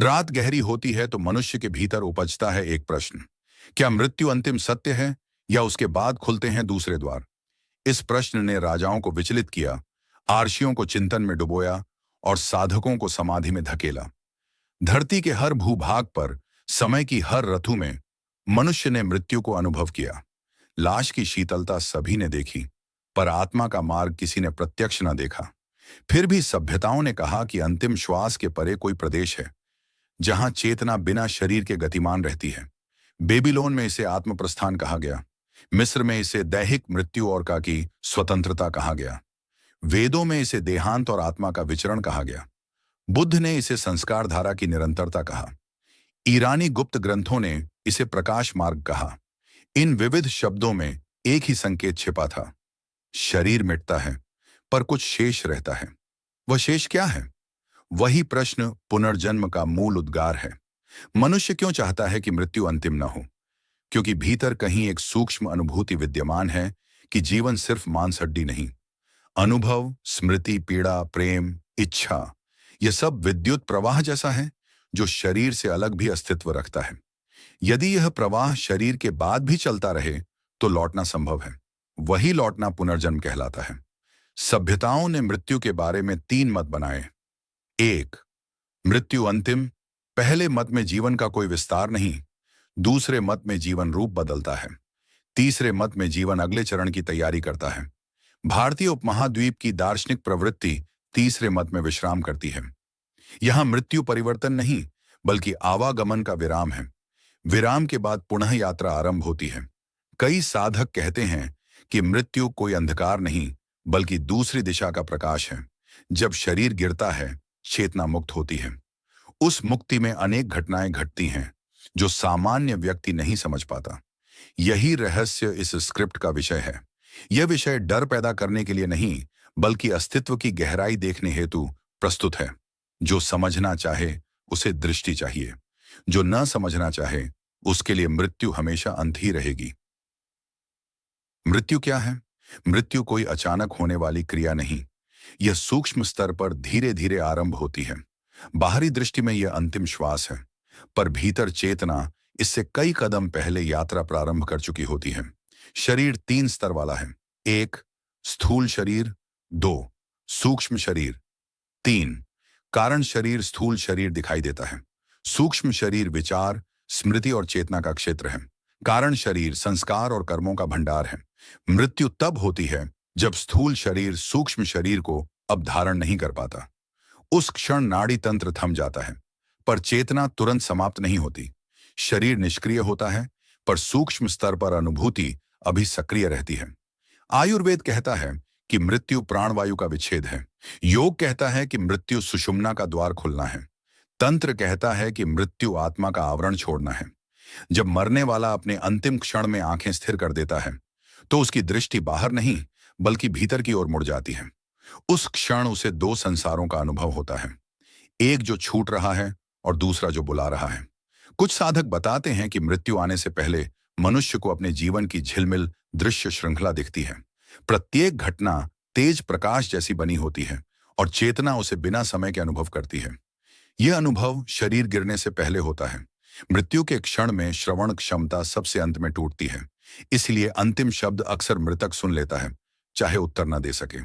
रात गहरी होती है तो मनुष्य के भीतर उपजता है एक प्रश्न। क्या मृत्यु अंतिम सत्य है या उसके बाद खुलते हैं दूसरे द्वार? इस प्रश्न ने राजाओं को विचलित किया, आर्षियों को चिंतन में डुबोया और साधकों को समाधि में धकेला। धरती के हर भूभाग पर, समय की हर ऋतु में मनुष्य ने मृत्यु को अनुभव किया। लाश की शीतलता सभी ने देखी, पर आत्मा का मार्ग किसी ने प्रत्यक्ष न देखा। फिर भी सभ्यताओं ने कहा कि अंतिम श्वास के परे कोई प्रदेश है जहां चेतना बिना शरीर के गतिमान रहती है। बेबीलोन में इसे आत्म प्रस्थान कहा गया, मिस्र में इसे दैहिक मृत्यु और का की स्वतंत्रता कहा गया, वेदों में इसे देहांत और आत्मा का विचरण कहा गया, बुद्ध ने इसे संस्कार धारा की निरंतरता कहा, ईरानी गुप्त ग्रंथों ने इसे प्रकाश मार्ग कहा। इन विविध शब्दों में एक ही संकेत छिपा था। शरीर मिटता है, पर कुछ शेष रहता है। वह शेष क्या है? वही प्रश्न पुनर्जन्म का मूल उद्गार है। मनुष्य क्यों चाहता है कि मृत्यु अंतिम न हो? क्योंकि भीतर कहीं एक सूक्ष्म अनुभूति विद्यमान है कि जीवन सिर्फ मांस हड्डी नहीं। अनुभव, स्मृति, पीड़ा, प्रेम, इच्छा, यह सब विद्युत प्रवाह जैसा है जो शरीर से अलग भी अस्तित्व रखता है। यदि यह प्रवाह शरीर के बाद भी चलता रहे तो लौटना संभव है। वही लौटना पुनर्जन्म कहलाता है। सभ्यताओं ने मृत्यु के बारे में 3 मत बनाए। 1. मृत्यु अंतिम। पहले मत में जीवन का कोई विस्तार नहीं, दूसरे मत में जीवन रूप बदलता है, तीसरे मत में जीवन अगले चरण की तैयारी करता है। भारतीय उपमहाद्वीप की दार्शनिक प्रवृत्ति तीसरे मत में विश्राम करती है। यहां मृत्यु परिवर्तन नहीं, बल्कि आवागमन का विराम है। विराम के बाद पुनः यात्रा आरंभ होती है। कई साधक कहते हैं कि मृत्यु कोई अंधकार नहीं, बल्कि दूसरी दिशा का प्रकाश है। जब शरीर गिरता है, चेतना मुक्त होती है। उस मुक्ति में अनेक घटनाएं घटती हैं जो सामान्य व्यक्ति नहीं समझ पाता। यही रहस्य इस स्क्रिप्ट का विषय है। यह विषय डर पैदा करने के लिए नहीं, बल्कि अस्तित्व की गहराई देखने हेतु प्रस्तुत है। जो समझना चाहे उसे दृष्टि चाहिए, जो न समझना चाहे उसके लिए मृत्यु हमेशा अंत ही रहेगी। मृत्यु क्या है? मृत्यु कोई अचानक होने वाली क्रिया नहीं। यह सूक्ष्म स्तर पर धीरे धीरे आरंभ होती है। बाहरी दृष्टि में यह अंतिम श्वास है, पर भीतर चेतना इससे कई कदम पहले यात्रा प्रारंभ कर चुकी होती है। शरीर 3 स्तर वाला है। 1. स्थूल शरीर। 2. सूक्ष्म शरीर। 3. कारण शरीर। स्थूल शरीर दिखाई देता है। सूक्ष्म शरीर विचार, स्मृति और चेतना का क्षेत्र है। कारण शरीर संस्कार और कर्मों का भंडार है। मृत्यु तब होती है जब स्थूल शरीर सूक्ष्म शरीर को अब धारण नहीं कर पाता। उस क्षण नाड़ी तंत्र थम जाता है, पर चेतना तुरंत समाप्त नहीं होती। शरीर निष्क्रिय होता है, पर सूक्ष्म स्तर पर अनुभूति अभी सक्रिय रहती है। आयुर्वेद कहता है कि मृत्यु प्राणवायु का विच्छेद है। योग कहता है कि मृत्यु सुषुम्ना का द्वार खुलना है। तंत्र कहता है कि मृत्यु आत्मा का आवरण छोड़ना है। जब मरने वाला अपने अंतिम क्षण में आंखें स्थिर कर देता है, तो उसकी दृष्टि बाहर नहीं, बल्कि भीतर की ओर मुड़ जाती है। उस क्षण उसे 2 संसारों का अनुभव होता है, एक जो छूट रहा है और दूसरा जो बुला रहा है। कुछ साधक बताते हैं कि मृत्यु आने से पहले मनुष्य को अपने जीवन की झिलमिल दृश्य श्रृंखला दिखती है। प्रत्येक घटना तेज प्रकाश जैसी बनी होती है और चेतना उसे बिना समय के अनुभव करती है। यह अनुभव शरीर गिरने से पहले होता है। मृत्यु के क्षण में श्रवण क्षमता सबसे अंत में टूटती है, इसलिए अंतिम शब्द अक्सर मृतक सुन लेता है, चाहे उत्तर न दे सके।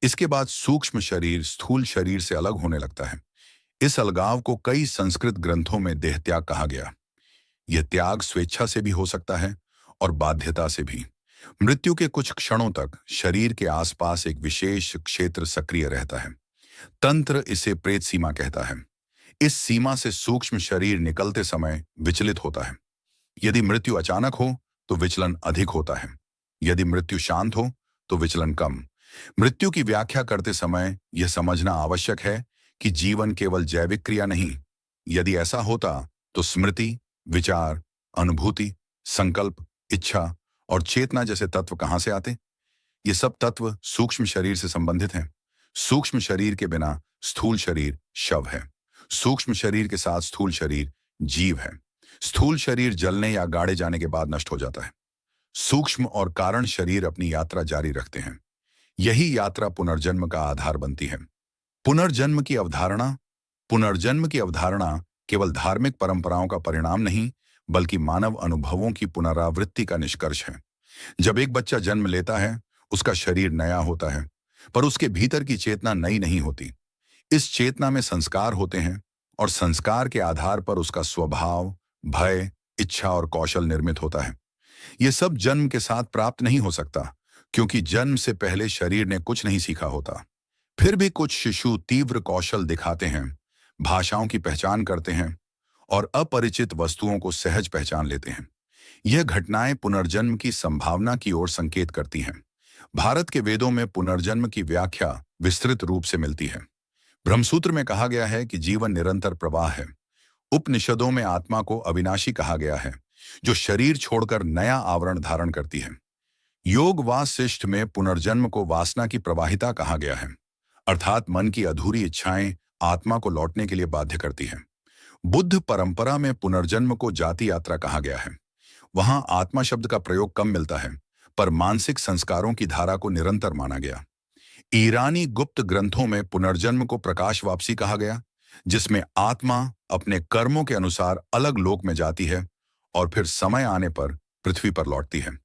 इसके बाद सूक्ष्म शरीर स्थूल शरीर से अलग होने लगता है। इस अलगाव को कई संस्कृत ग्रंथों में देह त्याग कहा गया। यह त्याग स्वेच्छा से भी हो सकता है और बाध्यता से भी। मृत्यु के कुछ क्षणों तक शरीर के आसपास एक विशेष क्षेत्र सक्रिय रहता है। तंत्र इसे प्रेत सीमा कहता है। इस सीमा से सूक्ष्म शरीर निकलते समय विचलित होता है। यदि मृत्यु अचानक हो तो विचलन अधिक होता है, यदि मृत्यु शांत हो तो विचलन कम। मृत्यु की व्याख्या करते समय यह समझना आवश्यक है कि जीवन केवल जैविक क्रिया नहीं। यदि ऐसा होता तो स्मृति, विचार, अनुभूति, संकल्प, इच्छा और चेतना जैसे तत्व कहां से आते? ये सब तत्व सूक्ष्म शरीर से संबंधित हैं। सूक्ष्म शरीर के बिना स्थूल शरीर शव है। सूक्ष्म शरीर के साथ स्थूल शरीर जीव है। स्थूल शरीर जलने या गाड़े जाने के बाद नष्ट हो जाता है। सूक्ष्म और कारण शरीर अपनी यात्रा जारी रखते हैं। यही यात्रा पुनर्जन्म का आधार बनती है। पुनर्जन्म की अवधारणा केवल धार्मिक परंपराओं का परिणाम नहीं, बल्कि मानव अनुभवों की पुनरावृत्ति का निष्कर्ष है। जब एक बच्चा जन्म लेता है, उसका शरीर नया होता है, पर उसके भीतर की चेतना नई नहीं होती। इस चेतना में संस्कार होते हैं, और संस्कार के आधार पर उसका स्वभाव, भय, इच्छा और कौशल निर्मित होता है। ये सब जन्म के साथ प्राप्त नहीं हो सकता, क्योंकि जन्म से पहले शरीर ने कुछ नहीं सीखा होता। फिर भी कुछ शिशु तीव्र कौशल दिखाते हैं, भाषाओं की पहचान करते हैं और अपरिचित वस्तुओं को सहज पहचान लेते हैं। यह घटनाएं पुनर्जन्म की संभावना की ओर संकेत करती हैं। भारत के वेदों में पुनर्जन्म की व्याख्या विस्तृत रूप से मिलती है। ब्रह्मसूत्र में कहा गया है कि जीवन निरंतर प्रवाह है। उपनिषदों में आत्मा को अविनाशी कहा गया है, जो शरीर छोड़कर नया आवरण धारण करती है। योग वासिष्ठ में पुनर्जन्म को वासना की प्रवाहिता कहा गया है, अर्थात मन की अधूरी इच्छाएं आत्मा को लौटने के लिए बाध्य करती हैं। बुद्ध परंपरा में पुनर्जन्म को जाति यात्रा कहा गया है। वहां आत्मा शब्द का प्रयोग कम मिलता है, पर मानसिक संस्कारों की धारा को निरंतर माना गया। ईरानी गुप्त ग्रंथों में पुनर्जन्म को प्रकाश वापसी कहा गया, जिसमें आत्मा अपने कर्मों के अनुसार अलग लोक में जाती है और फिर समय आने पर पृथ्वी पर लौटती है।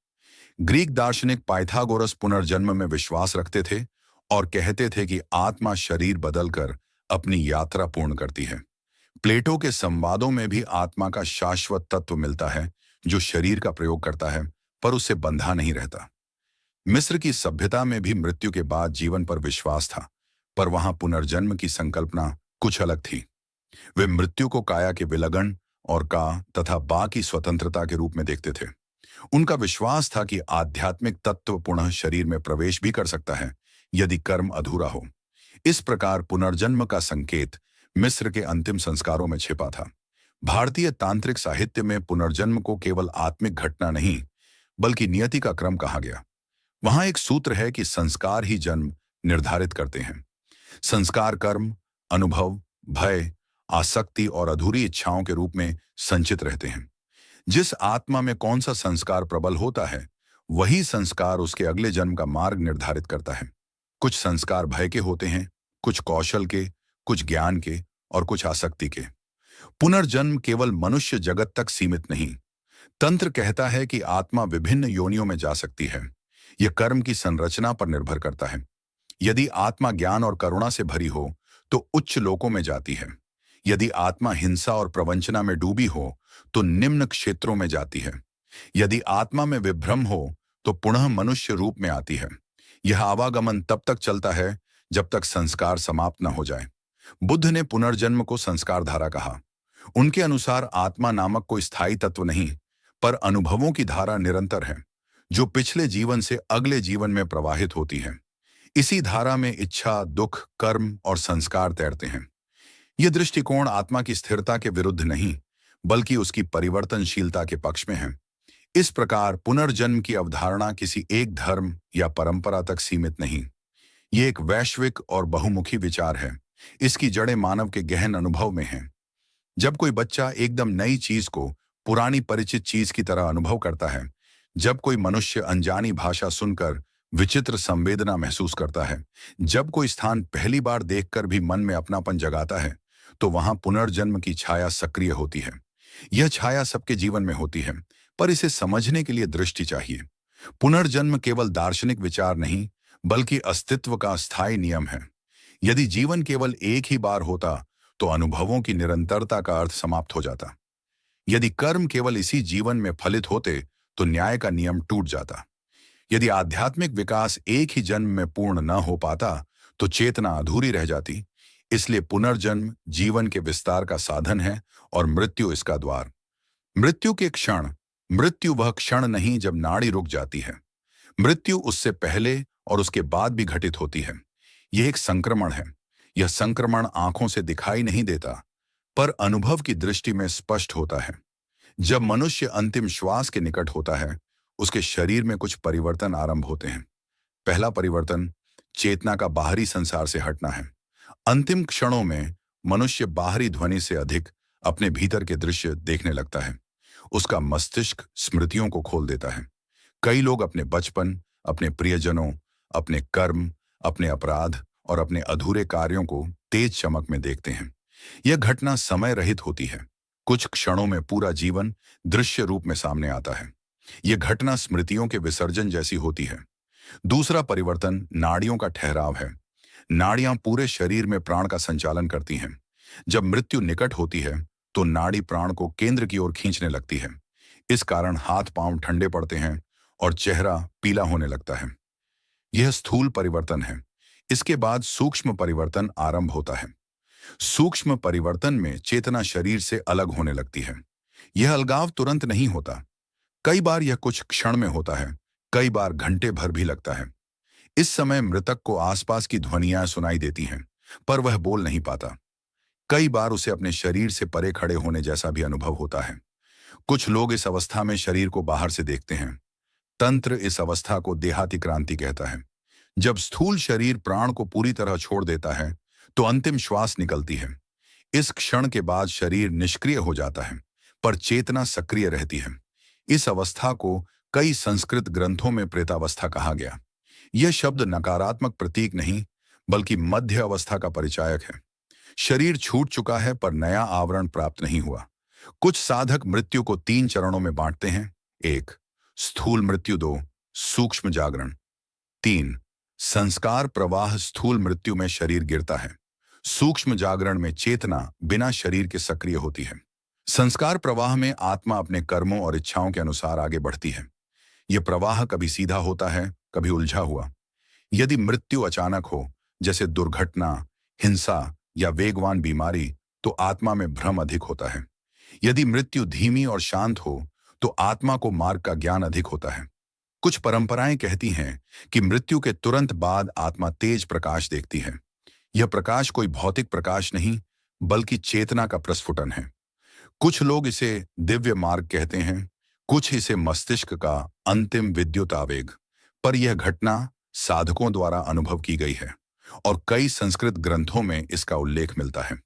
ग्रीक दार्शनिक पाइथागोरस पुनर्जन्म में विश्वास रखते थे और कहते थे कि आत्मा शरीर बदलकर अपनी यात्रा पूर्ण करती है। प्लेटो के संवादों में भी आत्मा का शाश्वत तत्व मिलता है, जो शरीर का प्रयोग करता है पर उससे बंधा नहीं रहता। मिस्र की सभ्यता में भी मृत्यु के बाद जीवन पर विश्वास था, पर वहां पुनर्जन्म की संकल्पना कुछ अलग थी। वे मृत्यु को काया के विलगन और का तथा बा की स्वतंत्रता के रूप में देखते थे। उनका विश्वास था कि आध्यात्मिक तत्व पुनः शरीर में प्रवेश भी कर सकता है, यदि कर्म अधूरा हो। इस प्रकार पुनर्जन्म का संकेत मिस्र के अंतिम संस्कारों में छिपा था। भारतीय तांत्रिक साहित्य में पुनर्जन्म को केवल आत्मिक घटना नहीं, बल्कि नियति का क्रम कहा गया। वहां एक सूत्र है कि संस्कार ही जन्म निर्धारित करते हैं। संस्कार कर्म, अनुभव, भय, आसक्ति और अधूरी इच्छाओं के रूप में संचित रहते हैं। जिस आत्मा में कौन सा संस्कार प्रबल होता है, वही संस्कार उसके अगले जन्म का मार्ग निर्धारित करता है। कुछ संस्कार भय के होते हैं, कुछ कौशल के, कुछ ज्ञान के और कुछ आसक्ति के। पुनर्जन्म केवल मनुष्य जगत तक सीमित नहीं। तंत्र कहता है कि आत्मा विभिन्न योनियों में जा सकती है। यह कर्म की संरचना पर निर्भर करता है। यदि आत्मा ज्ञान और करुणा से भरी हो तो उच्च लोकों में जाती है। यदि आत्मा हिंसा और प्रवंचना में डूबी हो तो निम्न क्षेत्रों में जाती है। यदि आत्मा में विभ्रम हो तो पुनः मनुष्य रूप में आती है। यह आवागमन तब तक चलता है जब तक संस्कार समाप्त न हो जाए। बुद्ध ने पुनर्जन्म को संस्कार धारा कहा। उनके अनुसार आत्मा नामक कोई स्थायी तत्व नहीं, पर अनुभवों की धारा निरंतर है, जो पिछले जीवन से अगले जीवन में प्रवाहित होती है। इसी धारा में इच्छा, दुख, कर्म और संस्कार तैरते हैं। यह दृष्टिकोण आत्मा की स्थिरता के विरुद्ध नहीं, बल्कि उसकी परिवर्तनशीलता के पक्ष में है। इस प्रकार पुनर्जन्म की अवधारणा किसी एक धर्म या परंपरा तक सीमित नहीं। ये एक वैश्विक और बहुमुखी विचार है। इसकी जड़ें मानव के गहन अनुभव में हैं। जब कोई बच्चा एकदम नई चीज को पुरानी परिचित चीज की तरह अनुभव करता है, जब कोई मनुष्य अनजानी भाषा सुनकर विचित्र संवेदना महसूस करता है, जब कोई स्थान पहली बार देखकर भी मन में अपनापन जगाता है, तो वहां पुनर्जन्म की छाया सक्रिय होती है। यह छाया सबके जीवन में होती है, पर इसे समझने के लिए दृष्टि चाहिए। पुनर्जन्म केवल दार्शनिक विचार नहीं, बल्कि अस्तित्व का स्थायी नियम है। यदि जीवन केवल एक ही बार होता तो अनुभवों की निरंतरता का अर्थ समाप्त हो जाता। यदि कर्म केवल इसी जीवन में फलित होते तो न्याय का नियम टूट जाता। यदि आध्यात्मिक विकास एक ही जन्म में पूर्ण न हो पाता तो चेतना अधूरी रह जाती। इसलिए पुनर्जन्म जीवन के विस्तार का साधन है और मृत्यु इसका द्वार। मृत्यु वह क्षण नहीं जब नाड़ी रुक जाती है। मृत्यु उससे पहले और उसके बाद भी घटित होती है। यह एक संक्रमण है। यह संक्रमण आंखों से दिखाई नहीं देता, पर अनुभव की दृष्टि में स्पष्ट होता है। जब मनुष्य अंतिम श्वास के निकट होता है, उसके शरीर में कुछ परिवर्तन आरंभ होते हैं। पहला परिवर्तन चेतना का बाहरी संसार से हटना है। अंतिम क्षणों में मनुष्य बाहरी ध्वनि से अधिक अपने भीतर के दृश्य देखने लगता है। उसका मस्तिष्क स्मृतियों को खोल देता है। कई लोग अपने बचपन, अपने प्रियजनों, अपने कर्म, अपने अपराध और अपने अधूरे कार्यों को तेज चमक में देखते हैं। यह घटना समय रहित होती है। कुछ क्षणों में पूरा जीवन दृश्य रूप में सामने आता है। यह घटना स्मृतियों के विसर्जन जैसी होती है। दूसरा परिवर्तन नाड़ियों का ठहराव है। नाड़ियां पूरे शरीर में प्राण का संचालन करती हैं। जब मृत्यु निकट होती है तो नाड़ी प्राण को केंद्र की ओर खींचने लगती है। इस कारण हाथ पांव ठंडे पड़ते हैं और चेहरा पीला होने लगता है। यह स्थूल परिवर्तन है। इसके बाद सूक्ष्म परिवर्तन आरंभ होता है। सूक्ष्म परिवर्तन में चेतना शरीर से अलग होने लगती है। यह अलगाव तुरंत नहीं होता। कई बार यह कुछ क्षण में होता है, कई बार घंटे भर भी लगता है। इस समय मृतक को आसपास की ध्वनियां सुनाई देती हैं, पर वह बोल नहीं पाता। कई बार उसे अपने शरीर से परे खड़े होने जैसा भी अनुभव होता है। कुछ लोग इस अवस्था में शरीर को बाहर से देखते हैं। तंत्र इस अवस्था को देहाती क्रांति कहता है। जब स्थूल शरीर प्राण को पूरी तरह छोड़ देता है तो अंतिम श्वास निकलती है। इस क्षण के बाद शरीर निष्क्रिय हो जाता है, पर चेतना सक्रिय रहती है। इस अवस्था को कई संस्कृत ग्रंथों में प्रेतावस्था कहा गया। यह शब्द नकारात्मक प्रतीक नहीं, बल्कि मध्य अवस्था का परिचायक है। शरीर छूट चुका है पर नया आवरण प्राप्त नहीं हुआ। कुछ साधक मृत्यु को 3 चरणों में बांटते हैं। 1 स्थूल मृत्यु, 2 सूक्ष्म जागरण, 3 संस्कार प्रवाह। स्थूल मृत्यु में शरीर गिरता है। सूक्ष्म जागरण में चेतना बिना शरीर के सक्रिय होती है। संस्कार प्रवाह में आत्मा अपने कर्मों और इच्छाओं के अनुसार आगे बढ़ती है। यह प्रवाह कभी सीधा होता है, कभी उलझा हुआ। यदि मृत्यु अचानक हो, जैसे दुर्घटना, हिंसा या वेगवान बीमारी, तो आत्मा में भ्रम अधिक होता है। यदि मृत्यु धीमी और शांत हो तो आत्मा को मार्ग का ज्ञान अधिक होता है। कुछ परंपराएं कहती हैं कि मृत्यु के तुरंत बाद आत्मा तेज प्रकाश देखती है। यह प्रकाश कोई भौतिक प्रकाश नहीं, बल्कि चेतना का प्रस्फुटन है। कुछ लोग इसे दिव्य मार्ग कहते हैं, कुछ इसे मस्तिष्क का अंतिम विद्युत आवेग। पर यह घटना साधकों द्वारा अनुभव की गई है और कई संस्कृत ग्रंथों में इसका उल्लेख मिलता है।